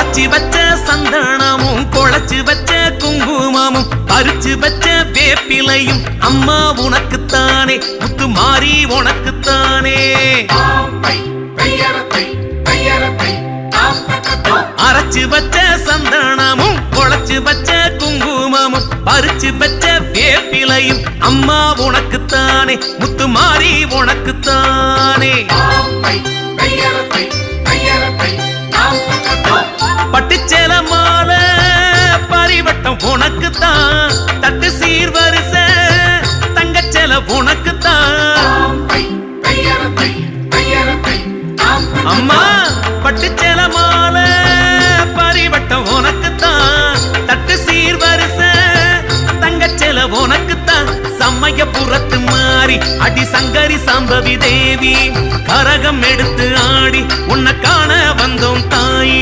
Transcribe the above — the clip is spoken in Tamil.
காய்ச்சி வச்ச சந்தனமும் குழைச்சு வச்ச குங்குமமும் பறிச்சு வச்ச வேப்பிலையும் அம்மா உனக்குத்தானே, முத்து மாறி உனக்குத்தானே. அரைச்சு வச்ச சந்தனமும் குழைச்சு வச்ச குங்குமமும் பறிச்சு வச்ச வேப்பிலையும் அம்மா உனக்குத்தானே, முத்து மாறி உனக்குத்தானே. பட்டுச்சேல மாலை பரிவட்டம் உனக்குத்தான், தட்டு சீர்வரிச தங்கச்சேல உனக்குத்தான். அம்மா பட்டுச்சேல மாலை பரிவட்டம் உனக்குத்தான், தட்டு சீர்வரிச தங்கச்சேல உனக்குத்தான். சமயபுரத்து மாறி அடி சங்கரி சாம்பவி தேவி கரகம் எடுத்து ஆடி உன்னை காண வந்தோம் தாயி.